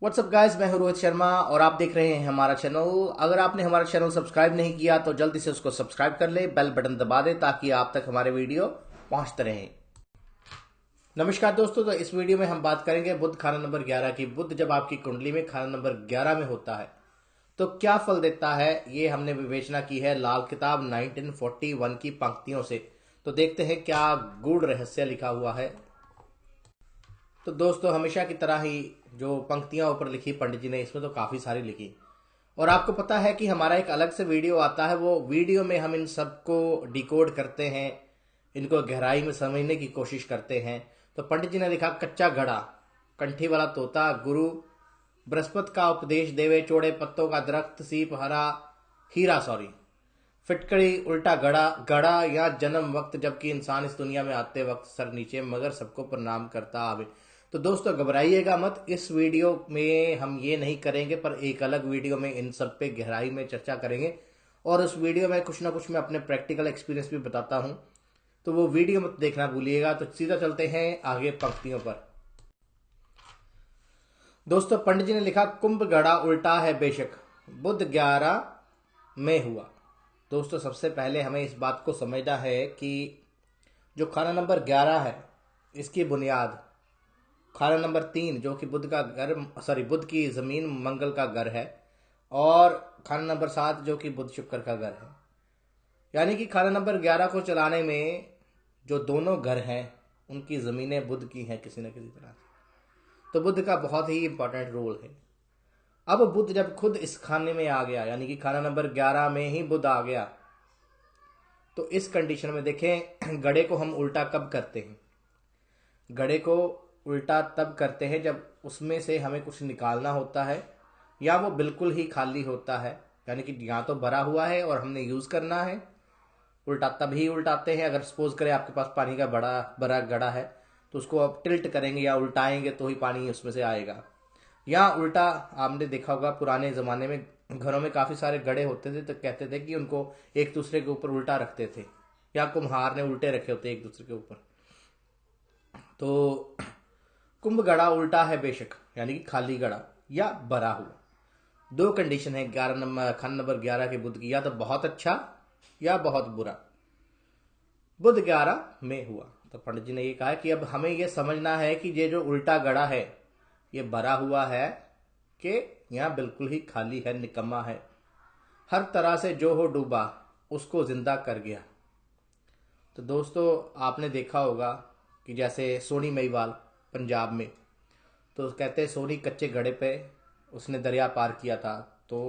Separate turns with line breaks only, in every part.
WhatsApp guys, मैं हूं रोहित शर्मा और आप देख रहे हैं हमारा चैनल। अगर आपने हमारा चैनल सब्सक्राइब नहीं किया तो जल्दी से उसको सब्सक्राइब कर ले, बेल बटन दबा दे ताकि आप तक हमारे वीडियो पहुंचते रहें। नमस्कार दोस्तों, तो इस वीडियो में हम बात करेंगे बुध खाना नंबर 11 की। बुध जब आपकी कुंडली में खाना नंबर 11 में होता है तो क्या फल देता है, ये हमने विवेचना की है लाल किताब 1941 की पंक्तियों से। तो देखते हैं क्या गूढ़ रहस्य लिखा हुआ है। तो दोस्तों, हमेशा की तरह ही जो पंक्तियां ऊपर लिखी पंडित जी ने, इसमें तो काफ़ी सारी लिखी। और आपको पता है कि हमारा एक अलग से वीडियो आता है, वो वीडियो में हम इन सबको डिकोड करते हैं, इनको गहराई में समझने की कोशिश करते हैं। तो पंडित जी ने लिखा, कच्चा घड़ा, कंठी वाला तोता, गुरु बृहस्पति का उपदेश देवे, चौड़े पत्तों का दरख्त, सीप हरा हीरा सॉरी फिटकड़ी, उल्टा घड़ा घड़ा या जन्म वक्त जबकि इंसान इस दुनिया में आते वक्त सर नीचे मगर सबको प्रणाम करता आवे। तो दोस्तों, घबराइएगा मत, इस वीडियो में हम ये नहीं करेंगे, पर एक अलग वीडियो में इन सब पे गहराई में चर्चा करेंगे। और उस वीडियो में कुछ ना कुछ मैं अपने प्रैक्टिकल एक्सपीरियंस भी बताता हूँ, तो वो वीडियो मत देखना भूलिएगा। तो सीधा चलते हैं आगे पंक्तियों पर। दोस्तों, पंडित जी ने लिखा, कुंभ गड़ा उल्टा है बेशक, बुध 11 में हुआ। दोस्तों, सबसे पहले हमें इस बात को समझना है कि जो खाना नंबर 11 है, इसकी बुनियाद खाना नंबर 3 जो कि बुध का घर, सॉरी बुध की जमीन मंगल का घर है, और खाना नंबर 7 जो कि बुध शुक्र का घर है। यानी कि खाना नंबर 11 को चलाने में जो दोनों घर हैं उनकी ज़मीनें बुध की हैं किसी न किसी तरह से। तो बुध का बहुत ही इंपॉर्टेंट रोल है। अब बुध जब खुद इस खाने में आ गया, यानी कि खाना नंबर 11 में ही बुध आ गया, तो इस कंडीशन में देखें, घड़े को हम उल्टा कब करते हैं? घड़े को उल्टा तब करते हैं जब उसमें से हमें कुछ निकालना होता है, या वो बिल्कुल ही खाली होता है, यानी कि यहाँ तो भरा हुआ है और हमने यूज़ करना है। उल्टा तभी उल्टाते हैं, अगर सपोज करें आपके पास पानी का बड़ा बड़ा घड़ा है तो उसको आप टिल्ट करेंगे या उल्टाएंगे तो ही पानी उसमें से आएगा। या उल्टा, आपने देखा होगा पुराने ज़माने में घरों में काफ़ी सारे घड़े होते थे, तो कहते थे कि उनको एक दूसरे के ऊपर उल्टा रखते थे, या कुम्हार ने उल्टे रखे होते एक दूसरे के ऊपर। तो कुंभ गड़ा उल्टा है बेशक, यानी कि खाली गड़ा या भरा हुआ। दो कंडीशन है 11 नंबर खाना नंबर 11 के बुध की, या तो बहुत अच्छा या बहुत बुरा। बुध 11 में हुआ। तो पंडित जी ने ये कहा कि अब हमें ये समझना है कि ये जो उल्टा गड़ा है ये भरा हुआ है कि यहाँ बिल्कुल ही खाली है, निकम्मा है, हर तरह से जो हो डूबा उसको जिंदा कर गया। तो दोस्तों, आपने देखा होगा कि जैसे सोनी महिवाल पंजाब में, तो कहते हैं सोनी कच्चे घड़े पे उसने दरिया पार किया था। तो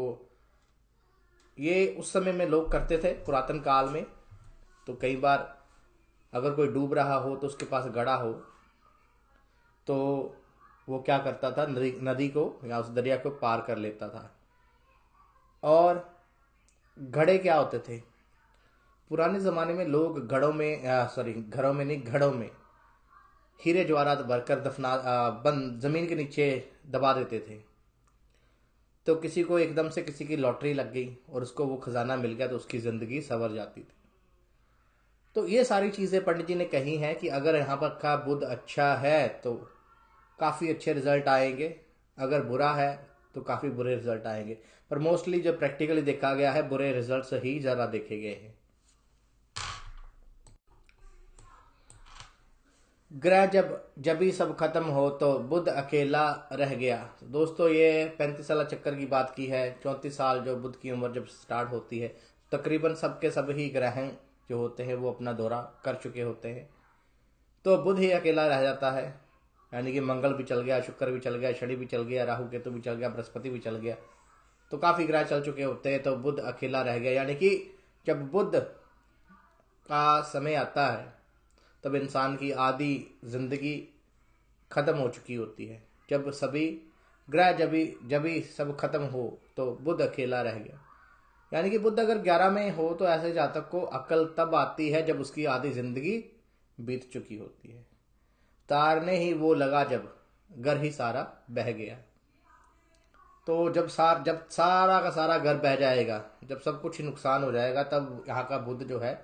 ये उस समय में लोग करते थे पुरातन काल में। तो कई बार अगर कोई डूब रहा हो तो उसके पास घड़ा हो, तो वो क्या करता था, नदी नदी को या उस दरिया को पार कर लेता था। और घड़े क्या होते थे पुराने ज़माने में? लोग घड़ों में, सॉरी घरों में नहीं, घड़ों में हीरे जवाहरात भरकर बंद जमीन के नीचे दबा देते थे। तो किसी को एकदम से किसी की लॉटरी लग गई और उसको वो खजाना मिल गया तो उसकी ज़िंदगी संवर जाती थी। तो ये सारी चीज़ें पंडित जी ने कही हैं कि अगर यहाँ पर का बुध अच्छा है तो काफ़ी अच्छे रिजल्ट आएंगे, अगर बुरा है तो काफ़ी बुरे रिजल्ट आएंगे। पर मोस्टली जो प्रैक्टिकली देखा गया है, बुरे रिजल्ट्स ही ज़्यादा देखे गए हैं। ग्रह जब ही सब खत्म हो तो बुध अकेला रह गया। तो दोस्तों, ये 35 साल चक्कर की बात की है। 34 साल जो बुध की उम्र जब स्टार्ट होती है, तकरीबन सबके सब ही ग्रह जो होते हैं वो अपना दौरा कर चुके होते हैं। तो बुध ही अकेला रह जाता है, यानी कि मंगल भी चल गया, शुक्र भी चल गया, शनि भी चल गया, राहु केतु भी चल गया, बृहस्पति भी चल गया। तो काफ़ी ग्रह चल चुके होते हैं, तो बुध अकेला रह गया। यानी कि जब बुध का समय आता है तब इंसान की आधी जिंदगी खत्म हो चुकी होती है। जब सभी ग्रह जब भी सब खत्म हो तो बुध अकेला रह गया। यानी कि बुध अगर 11 में हो तो ऐसे जातक को अकल तब आती है जब उसकी आधी जिंदगी बीत चुकी होती है। तारने ही वो लगा जब घर ही सारा बह गया। तो जब सारा का सारा घर बह जाएगा, जब सब कुछ ही नुकसान हो जाएगा, तब यहाँ का बुध जो है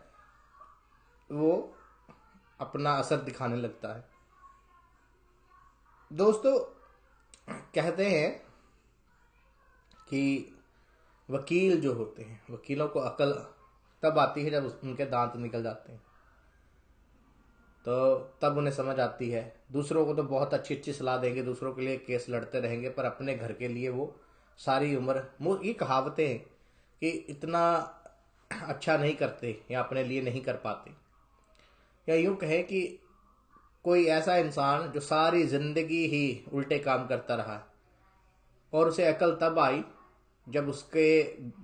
वो अपना असर दिखाने लगता है। दोस्तों, कहते हैं कि वकील जो होते हैं, वकीलों को अकल तब आती है जब उनके दांत निकल जाते हैं, तो तब उन्हें समझ आती है। दूसरों को तो बहुत अच्छी अच्छी सलाह देंगे, दूसरों के लिए केस लड़ते रहेंगे, पर अपने घर के लिए वो सारी उम्र, ये कहावतें हैं कि इतना अच्छा नहीं करते या अपने लिए नहीं कर पाते। या यूं कहे कि कोई ऐसा इंसान जो सारी जिंदगी ही उल्टे काम करता रहा और उसे अकल तब आई जब उसके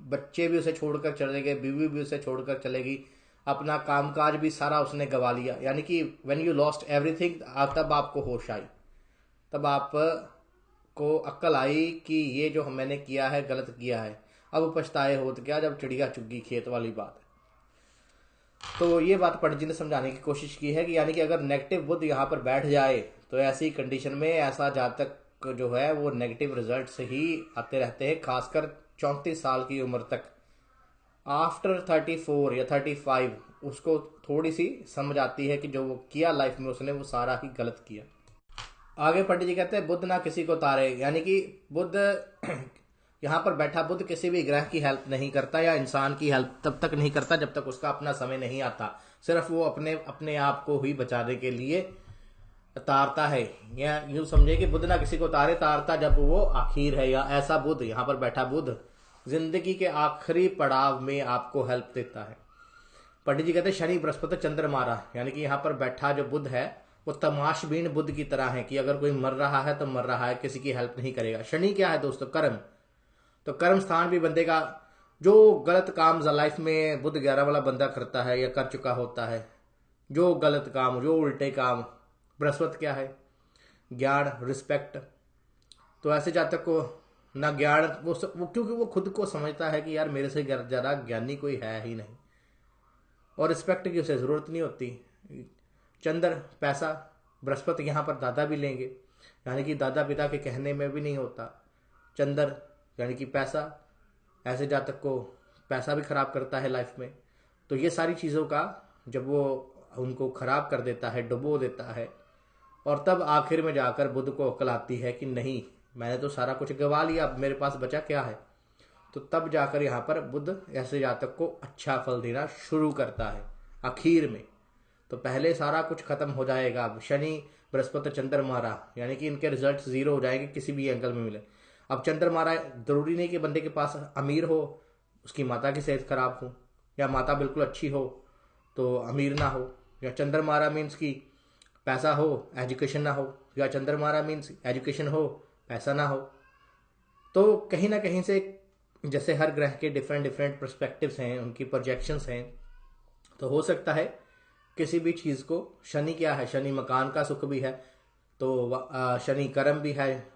बच्चे भी उसे छोड़कर चले गए, बीवी भी उसे छोड़कर चलेगी, अपना कामकाज भी सारा उसने गवा लिया। यानी कि व्हेन यू लॉस्ट एवरीथिंग, तब आपको होश आई, तब आप को अक्ल आई कि ये जो मैंने किया है गलत किया है। अब पछताए हो तो क्या, जब चिड़िया चुग खेत वाली बात है। तो ये बात पंडित जी ने समझाने की कोशिश की है कि यानी कि अगर नेगेटिव बुद्ध यहाँ पर बैठ जाए तो ऐसी कंडीशन में ऐसा जातक जो है वो नेगेटिव रिजल्ट से ही आते रहते हैं, खासकर 34 साल की उम्र तक। आफ्टर 34 या 35 उसको थोड़ी सी समझ आती है कि जो वो किया लाइफ में उसने वो सारा ही गलत किया। आगे पंडित जी कहते हैं बुद्ध ना किसी को तारे, यानी कि बुद्ध यहाँ पर बैठा बुद्ध किसी भी ग्रह की हेल्प नहीं करता या इंसान की हेल्प तब तक नहीं करता जब तक उसका अपना समय नहीं आता। सिर्फ वो अपने अपने आप को ही बचाने के लिए तारता है। या यूं समझे कि बुद्ध ना किसी को तारता जब वो आखिर है, या ऐसा बुद्ध यहाँ पर बैठा बुद्ध जिंदगी के आखिरी पड़ाव में आपको हेल्प देता है। पंडित जी कहते हैं शनि बृहस्पति चंद्रमारा, यानी कि यहाँ पर बैठा जो बुद्ध है वो तमाशबीन बुद्ध की तरह है कि अगर कोई मर रहा है तो मर रहा है, किसी की हेल्प नहीं करेगा। शनि क्या है दोस्तों? कर्म। तो कर्म स्थान भी बंदे का जो गलत काम लाइफ में बुध 11 वाला बंदा करता है या कर चुका होता है, जो गलत काम, जो उल्टे काम। बृहस्पति क्या है? ज्ञान, रिस्पेक्ट। तो ऐसे जातक को ना ज्ञान, वो क्योंकि वो खुद को समझता है कि यार मेरे से ज़्यादा ज्ञानी कोई है ही नहीं, और रिस्पेक्ट की उसे ज़रूरत नहीं होती। चंद्र, पैसा। बृहस्पति यहाँ पर दादा भी लेंगे, यानी कि दादा पिता के कहने में भी नहीं होता। चंद्र यानी कि पैसा, ऐसे जातक को पैसा भी खराब करता है लाइफ में। तो ये सारी चीज़ों का जब वो उनको खराब कर देता है, डुबो देता है, और तब आखिर में जाकर बुद्ध को अकल आती है कि नहीं, मैंने तो सारा कुछ गवा लिया, अब मेरे पास बचा क्या है। तो तब जाकर यहाँ पर बुद्ध ऐसे जातक को अच्छा फल देना शुरू करता है आखिर में। तो पहले सारा कुछ खत्म हो जाएगा। अब शनि बृहस्पति चंद्रमारा, यानी कि इनके रिजल्ट जीरो हो जाएंगे किसी भी एंगल में मिले। अब चंद्रमारा जरूरी नहीं कि बंदे के पास अमीर हो, उसकी माता की सेहत खराब हो, या माता बिल्कुल अच्छी हो तो अमीर ना हो। या चंद्रमारा मीन्स कि पैसा हो एजुकेशन ना हो, या चंद्रमारा मीन्स एजुकेशन हो पैसा ना हो। तो कहीं ना कहीं से जैसे हर ग्रह के डिफरेंट डिफरेंट पर्सपेक्टिव्स हैं, उनकी प्रोजेक्शंस हैं, तो हो सकता है किसी भी चीज़ को, शनि क्या है? शनि मकान का सुख भी है, तो शनि कर्म भी है,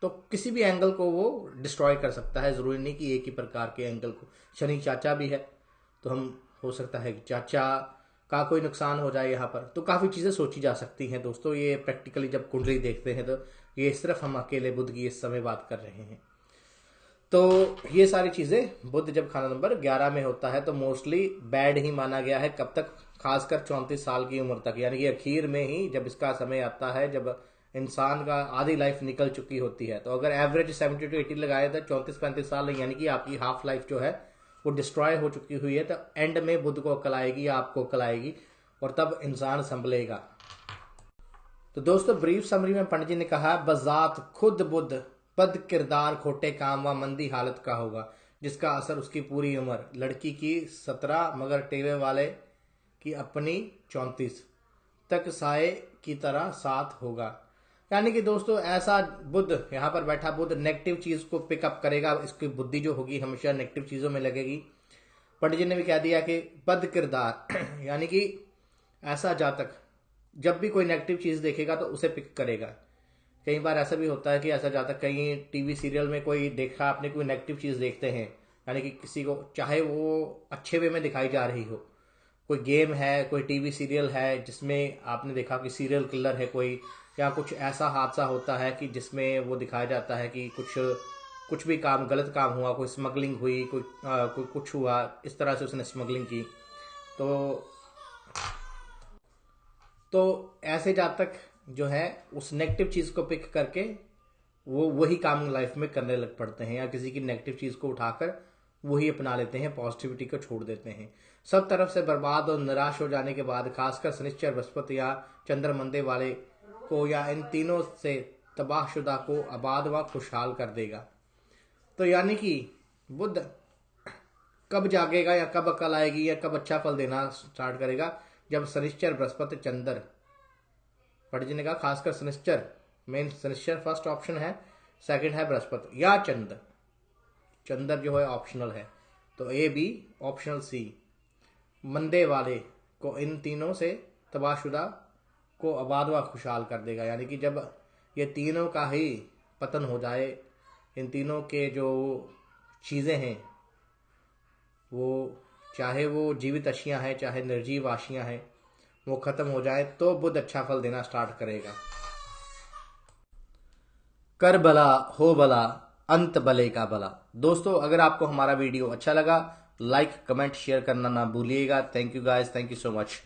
तो किसी भी एंगल को वो डिस्ट्रॉय कर सकता है। ज़रूरी नहीं कि एक ही प्रकार के एंगल को। शनि चाचा भी है, तो हम हो सकता है कि चाचा का कोई नुकसान हो जाए यहाँ पर। तो काफ़ी चीज़ें सोची जा सकती हैं दोस्तों। ये प्रैक्टिकली जब कुंडली देखते हैं तो ये सिर्फ हम अकेले बुध की इस समय बात कर रहे हैं। तो ये सारी चीज़ें बुध जब खाना नंबर 11 में होता है तो मोस्टली बैड ही माना गया है। कब तक? खासकर 34 साल की उम्र तक, यानी कि आखिर में ही जब इसका समय आता है, जब इंसान का आधी लाइफ निकल चुकी होती है। तो अगर एवरेज 70 to 80 लगाए तो 34-35 साल, यानी कि आपकी हाफ लाइफ जो है वो डिस्ट्रॉय हो चुकी हुई है। तो एंड में बुध को अकल आएगी या आपको अकल आएगी, और तब इंसान संभलेगा। तो दोस्तों ब्रीफ समरी में पंडित जी ने कहा, बजात खुद बुध बद किरदार खोटे काम व मंदी हालत का होगा, जिसका असर उसकी पूरी उम्र, लड़की की 17 मगर टेवे वाले की अपनी 34 तक साए की तरह साथ होगा। यानी कि दोस्तों ऐसा बुद्ध यहाँ पर बैठा बुद्ध नेगेटिव चीज को पिकअप करेगा, इसकी बुद्धि जो होगी हमेशा नेगेटिव चीजों में लगेगी। पंडित जी ने भी कह दिया कि बद किरदार यानी कि ऐसा जातक जब भी कोई नेगेटिव चीज देखेगा तो उसे पिक करेगा। कई बार ऐसा भी होता है कि ऐसा जातक कहीं टीवी सीरियल में कोई देखा, आपने कोई नेगेटिव चीज देखते हैं, यानी कि किसी को चाहे वो अच्छे वे में दिखाई जा रही हो, कोई गेम है, कोई टीवी सीरियल है जिसमें आपने देखा कि सीरियल किलर है कोई, या कुछ ऐसा हादसा होता है कि जिसमें वो दिखाया जाता है कि कुछ भी काम गलत काम हुआ, कोई स्मगलिंग हुई, कोई कुछ हुआ, इस तरह से उसने स्मगलिंग की। तो ऐसे जातक जो है उस नेगेटिव चीज को पिक करके वो वही काम लाइफ में करने लग पड़ते हैं, या किसी की नेगेटिव चीज को उठाकर वही अपना लेते हैं, पॉजिटिविटी को छोड़ देते हैं। सब तरफ से बर्बाद और निराश हो जाने के बाद खासकर शनिश्चर, बृहस्पति या चंद्र मंदे वाले को या इन तीनों से तबाहशुदा को आबाद व खुशहाल कर देगा। तो यानी कि बुध कब जागेगा या कब अकल आएगी या कब अच्छा फल देना स्टार्ट करेगा? जब शनिश्चर, बृहस्पति, चंद्र पढ़ने का, खासकर शनिश्चर, मेन शनिश्चर फर्स्ट ऑप्शन है, सेकंड है बृहस्पति या चंद्र। चंद्र जो है ऑप्शनल है, तो ए बी, ऑप्शनल सी। मंदे वाले को इन तीनों से तबाहशुदा को आबाद व खुशहाल कर देगा। यानी कि जब ये तीनों का ही पतन हो जाए, इन तीनों के जो चीज़ें हैं वो, चाहे वो जीवित अशियाँ हैं चाहे निर्जीव आशियाँ हैं, वो खत्म हो जाए तो बुध अच्छा फल देना स्टार्ट करेगा। कर भला हो भला, अंत भले का भला। दोस्तों अगर आपको हमारा वीडियो अच्छा लगा, लाइक, कमेंट, शेयर करना ना भूलिएगा। Thank you guys, thank you so much.